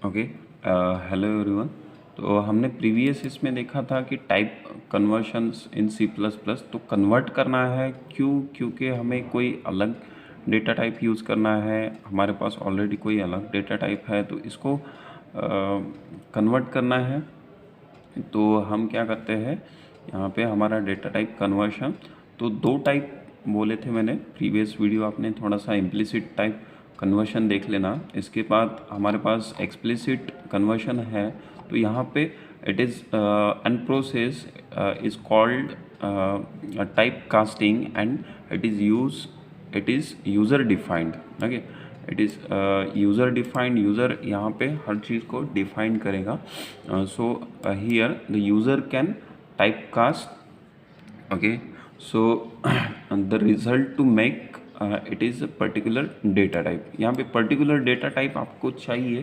Okay, hello everyone. तो हमने previous इसमें देखा था कि टाइप कन्वर्शंस इन सी प्लस प्लस तो कन्वर्ट करना है क्योंकि हमें कोई अलग डेटा टाइप यूज़ करना है। हमारे पास ऑलरेडी कोई अलग डेटा टाइप है तो इसको कन्वर्ट करना है। तो हम क्या करते हैं, यहाँ पे हमारा डेटा टाइप कन्वर्शन, तो दो टाइप बोले थे मैंने प्रीवियस वीडियो, आपने थोड़ा सा इम्प्लिसिट टाइप कन्वर्शन देख लेना। इसके बाद हमारे पास एक्सप्लिसिट कन्वर्शन है। तो यहाँ पे it is an process is called type casting and it is user defined. Okay, it is user defined. User यहाँ पे हर चीज़ को डिफाइन करेगा। So here the user can type cast. Okay, so the result to make it is particular data type. यहाँ पे particular data type आपको चाहिए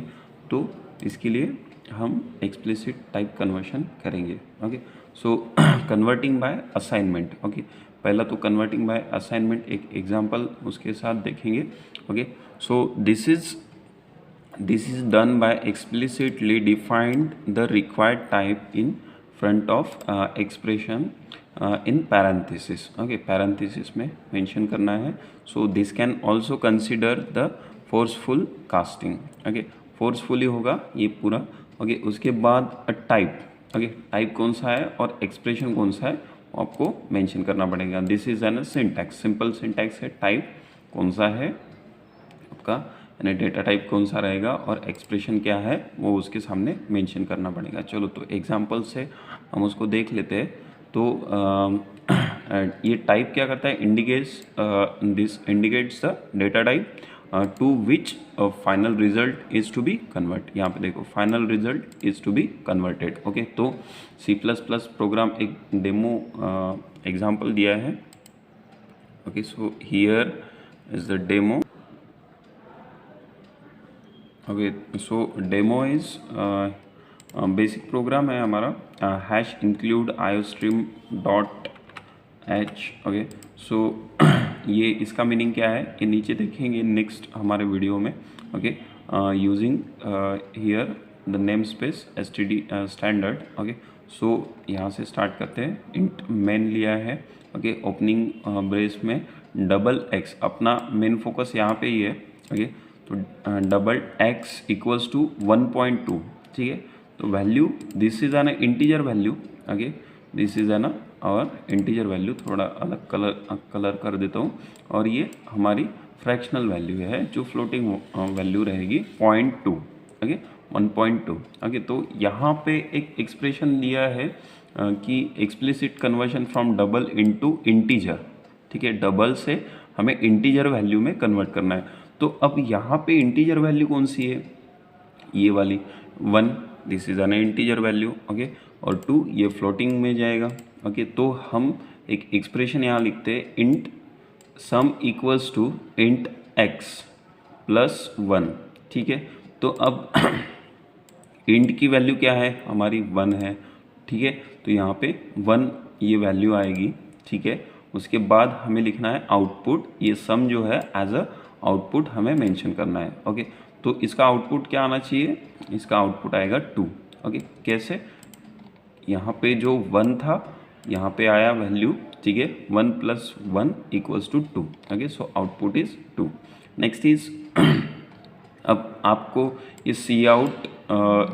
तो इसके लिए हम एक्सप्लिसिट टाइप कन्वर्शन करेंगे। ओके, सो कन्वर्टिंग बाय असाइनमेंट। ओके, पहला तो कन्वर्टिंग बाय असाइनमेंट एक एग्जांपल उसके साथ देखेंगे। Okay, so this is done by explicitly defined the required type in front of expression in parenthesis. Okay, parenthesis में mention करना है. So this can also consider the forceful casting. Okay, forcefully होगा ये पूरा. Okay, उसके बाद type. Okay, type कौन सा है और एक्सप्रेशन कौन सा है आपको मेंशन करना पड़ेगा. This is an syntax, simple syntax है. टाइप कौन सा है आपका, यानी डेटा टाइप कौन सा रहेगा और एक्सप्रेशन क्या है वो उसके सामने मेंशन करना पड़ेगा. चलो तो एग्जांपल से हम उसको देख लेते हैं. तो ये टाइप क्या करता है, indicates the data type to which final result is to be convert. यहाँ पे देखो final result is to be converted. Okay, तो सी प्लस प्लस प्रोग्राम एक डेमो एग्जाम्पल दिया है. Okay, so here is the demo. Okay, so demo is basic program है हमारा. Hash include iostream dot h. Okay, so ये इसका meaning क्या है ये नीचे देखेंगे नेक्स्ट हमारे वीडियो में. Okay, using here the name space std standard. Okay, so यहाँ से स्टार्ट करते हैं. इंट मेन लिया है. ओके, ओपनिंग ब्रेस में डबल एक्स, अपना मेन फोकस यहाँ पे ही है. ओके, तो डबल एक्स इक्वल्स टू 1.2. ठीक है, तो value this is an integer value. Okay, this is an और इंटीजर वैल्यू, थोड़ा अलग कलर कर देता हूँ. और ये हमारी फ्रैक्शनल वैल्यू है जो फ्लोटिंग वैल्यू रहेगी 0.2. ओके, 1.2. ओके, तो यहाँ पे एक एक्सप्रेशन दिया है कि explicit conversion from double into integer. ठीक है, डबल से हमें इंटीजर वैल्यू में कन्वर्ट करना है. तो अब यहाँ पे इंटीजर वैल्यू कौन सी है, ये वाली 1, this is an integer value. Okay, और 2 ये फ्लोटिंग में जाएगा. ओके, तो हम एक एक्सप्रेशन यहाँ लिखते हैं, int sum equals to int x plus 1. ठीक है, तो अब इंट की वैल्यू क्या है हमारी 1 है. ठीक है, तो यहाँ पे 1 ये वैल्यू आएगी. ठीक है, उसके बाद हमें लिखना है आउटपुट. ये सम जो है एज अ आउटपुट हमें मेंशन करना है. ओके, तो इसका आउटपुट क्या आना चाहिए, इसका आउटपुट आएगा 2. ओके, कैसे, यहाँ पे जो 1 था यहाँ पे आया वैल्यू. ठीक है, 1 plus 1 equals to 2. Okay, so output is 2. Next is अब आपको ये सी आउट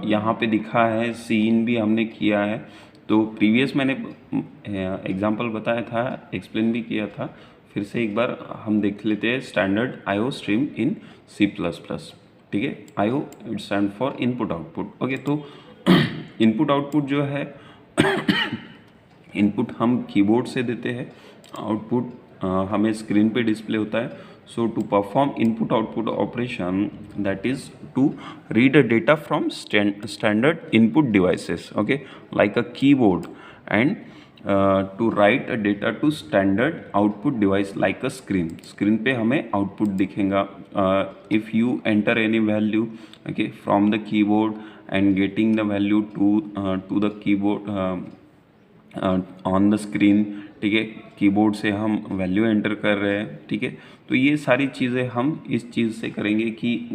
यहाँ पे दिखा है, सी इन भी हमने किया है. तो प्रीवियस मैंने एग्जांपल बताया था, एक्सप्लेन भी किया था. फिर से एक बार हम देख लेते हैं standard IO stream in C plus plus. ठीक है, IO it stands for input output. Okay, तो इनपुट आउटपुट जो है इनपुट हम कीबोर्ड से देते हैं, आउटपुट हमें स्क्रीन पे डिस्प्ले होता है. So to perform input output operation, that is to read a data from standard input devices. Okay, like a keyboard, and to write a data to standard output device like a screen. Screen पे हमें output दिखेगा. If you enter any value okay from the keyboard and getting the value to the keyboard on the screen. ठीक है, keyboard से हम value enter कर रहे हैं. ठीक है, तो ये सारी चीज़ें हम इस चीज़ से करेंगे कि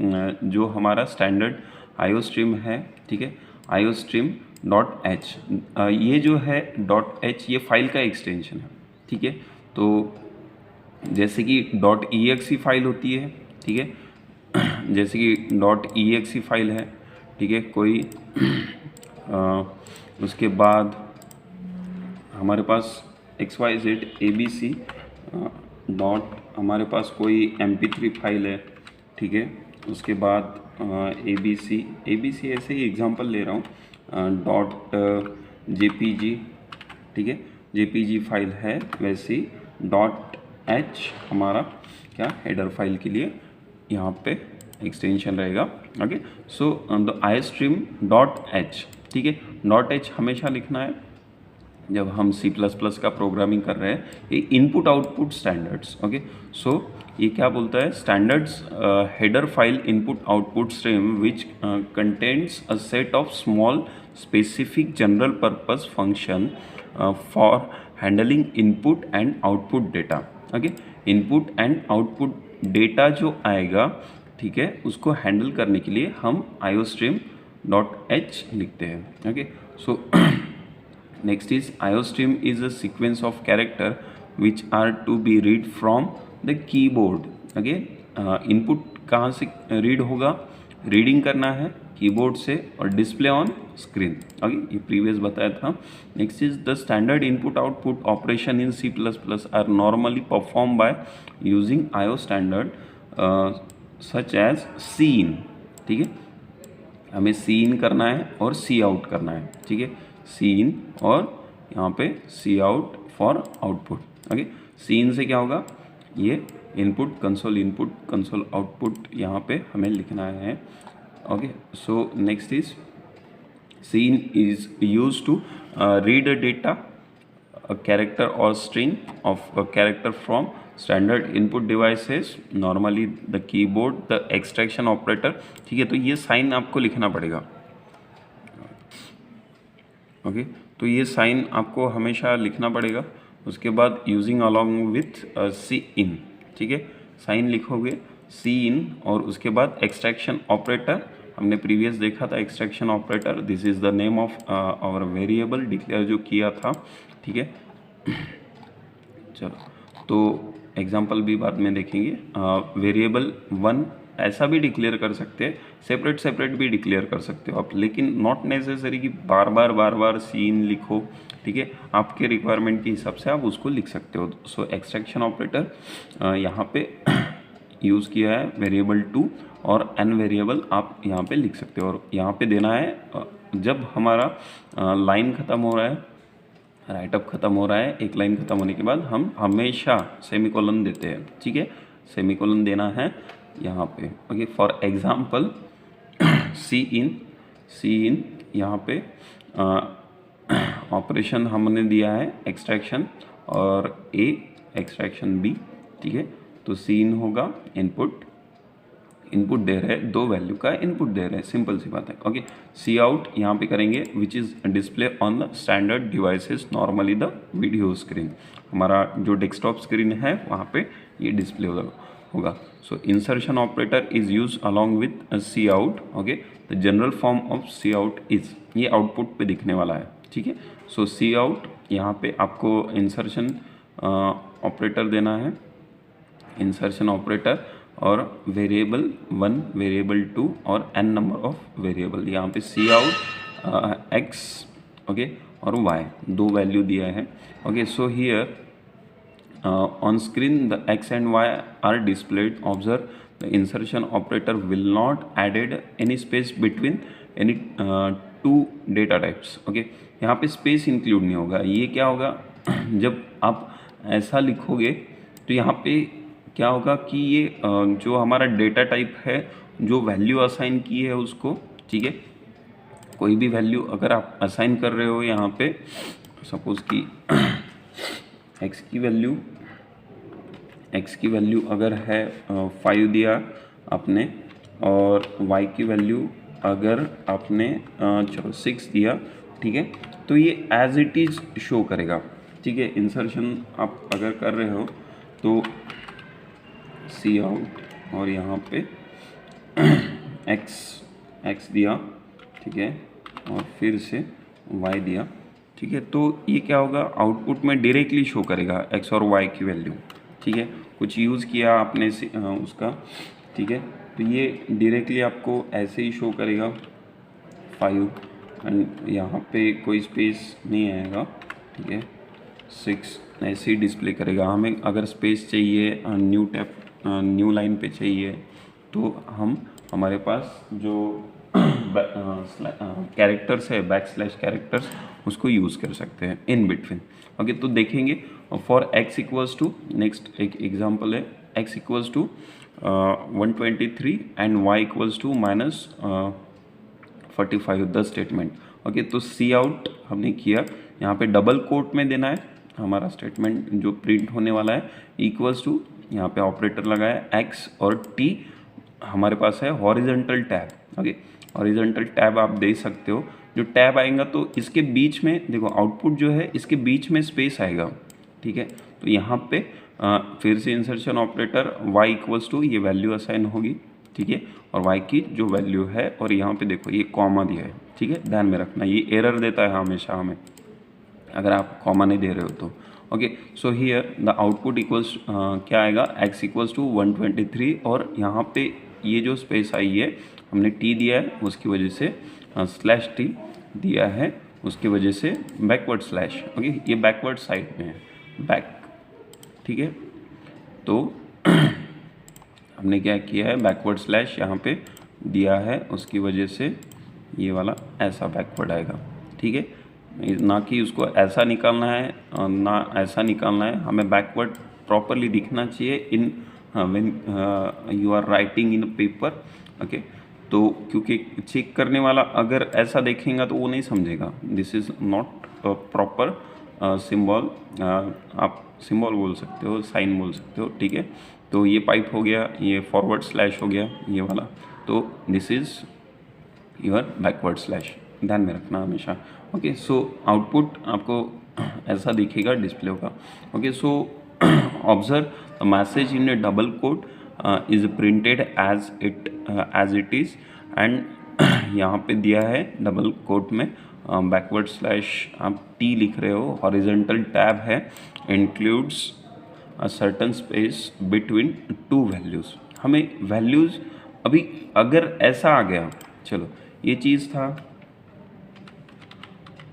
जो हमारा स्टैंडर्ड आईओस्ट्रीम है, ठीक है, आईओस्ट्रीम डॉट एच। ये जो है डॉट एच ये फाइल का एक्सटेंशन है, ठीक है। तो जैसे कि डॉट ई फाइल होती है, ठीक है, जैसे कि डॉट ई फाइल है, ठीक है, कोई उसके बाद हमारे पास XYZ ABC डॉट हमारे पास कोई MP3 फाइल है, ठीक है। उसके बाद ABC ऐसे ही एग्जांपल ले रहा हूँ, डॉट JPG, ठीक है, JPG फाइल है। वैसे ही डॉट एच हमारा क्या हेडर फाइल के लिए यहाँ पे एक्सटेंशन रहेगा। Okay, so the iostream dot H, ठीक है। डॉट एच हमेशा लिखना है जब हम C++ का प्रोग्रामिंग कर रहे हैं। ये input output standards, okay. So ये क्या बोलता है, standards header file input output stream which contains a set of small specific general purpose function for handling input and output data. Okay, input and output data जो आएगा, ठीक है, उसको handle करने के लिए हम आईओस्ट्रीम डॉट एच लिखते हैं। Okay, so next is IOStream is a sequence of character which are to be read from the keyboard। Okay, input कहाँ से रीड होगा, रीडिंग करना है कीबोर्ड से और डिस्प्ले ऑन स्क्रीन। ओके, ये प्रीवियस बताया था। Next is the standard input output operation in C++ are normally perform by using IO standard such as cin, ठीक है, हमें सीन करना है और सी आउट करना है, ठीक है, सीन और यहाँ पे cout for output. Okay, cin से क्या होगा, ये इनपुट कंसोल आउटपुट यहाँ पे हमें लिखना है। Okay, so next is cin is use to read a data, a character or string of a character from standard input devices, normally the keyboard, the extraction operator, ठीक है। तो ये sign आपको लिखना पड़ेगा। ओके, तो ये साइन आपको हमेशा लिखना पड़ेगा। उसके बाद यूजिंग अलॉन्ग विथ सी इन, ठीक है, साइन लिखोगे सी इन और उसके बाद एक्सट्रैक्शन ऑपरेटर। हमने प्रीवियस देखा था extraction operator, this is the name of our variable declare जो किया था, ठीक है। चलो, तो एग्जांपल भी बाद में देखेंगे। वेरिएबल 1 ऐसा भी डिक्लेयर कर सकते हैं, सेपरेट भी डिक्लेयर कर सकते हो आप, लेकिन नॉट नेसेसरी कि बार बार सीन लिखो, ठीक है। आपके रिक्वायरमेंट के हिसाब से आप उसको लिख सकते हो। सो एक्सट्रैक्शन ऑपरेटर यहाँ पे यूज़ किया है वेरिएबल 2 और एन वेरिएबल आप यहाँ पे लिख सकते हो। और यहाँ पे देना है जब हमारा लाइन ख़त्म हो रहा है, राइटअप ख़त्म हो रहा है, एक लाइन ख़त्म होने के बाद हम हमेशा सेमीकोलन देते हैं, ठीक है, सेमीकोलन देना है यहाँ पे। ओके, फॉर एग्जांपल सी इन यहाँ पे ऑपरेशन हमने दिया है एक्सट्रैक्शन और ए एक्सट्रैक्शन बी, ठीक है। तो सी इन होगा इनपुट दे रहे हैं, 2 वैल्यू का इनपुट दे रहे हैं, सिंपल सी बात है। ओके, सी आउट यहाँ पे करेंगे which is display on the standard devices, normally the video screen. हमारा जो डेस्कटॉप स्क्रीन है वहाँ पे ये डिस्प्ले होगा। So insertion operator is use along with cout. Okay, the general form of cout is, ये output पे दिखने वाला है, ठीक है। सो सी आउट यहाँ पे आपको इंसर्शन ऑपरेटर देना है, इंसर्शन ऑपरेटर और वेरिएबल 1, वेरिएबल 2 और n नंबर ऑफ वेरिएबल। यहाँ पे सी आउट x, ओके, और y 2 वैल्यू दिया है। Okay, so here on screen the x and y are displayed. Observe the insertion operator will not added any space between any 2 data types. Okay, यहाँ पे space include नहीं होगा। ये क्या होगा, जब आप ऐसा लिखोगे तो यहाँ पे क्या होगा कि ये जो हमारा डेटा टाइप है, जो वैल्यू असाइन की है उसको, ठीक है, कोई भी वैल्यू अगर आप असाइन कर रहे हो यहाँ पे, सपोज कि x की वैल्यू अगर है 5 दिया आपने और y की वैल्यू अगर आपने चलो 6 दिया, ठीक है, तो ये एज इट इज़ शो करेगा, ठीक है। इंसर्शन आप अगर कर रहे हो तो सी आउट और यहाँ पे x x दिया, ठीक है, और फिर से y दिया, ठीक है। तो ये क्या होगा, आउटपुट में डायरेक्टली शो करेगा x और y की वैल्यू, ठीक है। कुछ यूज़ किया आपने उसका, ठीक है, तो ये डायरेक्टली आपको ऐसे ही शो करेगा 5, एंड यहाँ पे कोई स्पेस नहीं आएगा, ठीक है। 6 ऐसे ही डिस्प्ले करेगा। हमें अगर स्पेस चाहिए, न्यू लाइन पे चाहिए, तो हमारे पास जो कैरेक्टर्स है, बैकस्लैश कैरेक्टर्स, उसको यूज़ कर सकते हैं इन बिटवीन। ओके, तो देखेंगे for x equals to, next एक एग्जांपल है, x equals to 123 and y equals to -45, the statement. Okay, तो सी आउट हमने किया, यहाँ पे डबल कोट में देना है हमारा स्टेटमेंट जो प्रिंट होने वाला है, इक्वल्स टू, यहाँ पे ऑपरेटर लगाया x और t हमारे पास है horizontal tab. Okay, horizontal tab आप दे सकते हो, जो टैब आएगा तो इसके बीच में देखो आउटपुट जो है इसके बीच में स्पेस आएगा, ठीक है। तो यहाँ पे फिर से insertion operator y equals to, ये वैल्यू असाइन होगी, ठीक है, और y की जो वैल्यू है, और यहाँ पे देखो ये कॉमा दिया है, ठीक है, ध्यान में रखना, ये एरर देता है हमेशा हमें अगर आप कॉमा नहीं दे रहे हो तो। Okay, so here the output equals क्या आएगा, x इक्वल्स टू 123, और यहाँ पे ये जो स्पेस आई है हमने t दिया है, उसकी वजह से स्लैश t दिया है, उसकी वजह से बैकवर्ड स्लैश। ओके, ये बैकवर्ड साइड में है, बैक, ठीक है। तो हमने क्या किया है, बैकवर्ड स्लैश यहाँ पे दिया है, उसकी वजह से ये वाला ऐसा बैकवर्ड आएगा, ठीक है। ना कि उसको ऐसा निकालना है, ना ऐसा निकालना है, हमें बैकवर्ड प्रॉपरली दिखना चाहिए in when you are writing in paper. Okay, तो क्योंकि चेक करने वाला अगर ऐसा देखेगा तो वो नहीं समझेगा, this is not proper symbol, आप सिंबल बोल सकते हो, साइन बोल सकते हो, ठीक है। तो ये पाइप हो गया, ये फॉरवर्ड स्लैश हो गया ये वाला, तो this is your backward slash, ध्यान में रखना हमेशा। ओके, सो आउटपुट आपको ऐसा दिखेगा, डिस्प्ले होगा। Okay, so observe the message in a double quote is printed as it is, and यहाँ पे दिया है डबल कोट में बैकवर्ड स्लैश, आप टी लिख रहे हो, हॉरिजॉन्टल टैब है, includes a certain space between two values. हमें वैल्यूज़ अभी अगर ऐसा आ गया, चलो ये चीज़ था,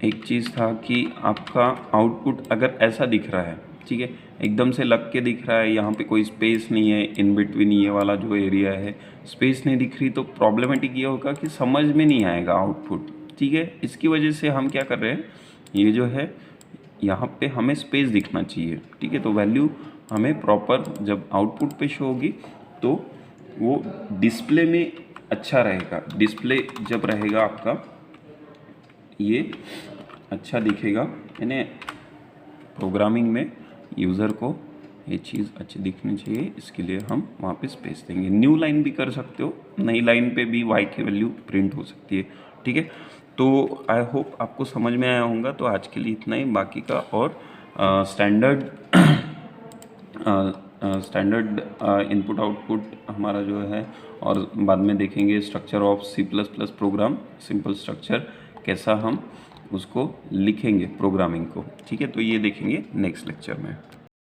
एक चीज़ था कि आपका आउटपुट अगर ऐसा दिख रहा है, ठीक है, एकदम से लग के दिख रहा है, यहाँ पे कोई स्पेस नहीं है इन बिटवीन, ये वाला जो एरिया है स्पेस नहीं दिख रही, तो प्रॉब्लमेटिक ये होगा कि समझ में नहीं आएगा आउटपुट, ठीक है। इसकी वजह से हम क्या कर रहे हैं, ये जो है यहाँ पे हमें स्पेस दिखना चाहिए, ठीक है। तो वैल्यू हमें प्रॉपर जब आउटपुट पे शो होगी तो वो डिस्प्ले में अच्छा रहेगा, डिस्प्ले जब रहेगा आपका ये अच्छा दिखेगा, यानी प्रोग्रामिंग में यूज़र को ये चीज़ अच्छी दिखनी चाहिए, इसके लिए हम वहाँ पे स्पेस देंगे। न्यू लाइन भी कर सकते हो, नई लाइन पे भी y की वैल्यू प्रिंट हो सकती है, ठीक है। तो आई होप आपको समझ में आया होगा। तो आज के लिए इतना ही, बाकी का और स्टैंडर्ड इनपुट आउटपुट हमारा जो है, और बाद में देखेंगे structure of C++ program, simple structure कैसा हम उसको लिखेंगे प्रोग्रामिंग को, ठीक है। तो ये देखेंगे नेक्स्ट लेक्चर में।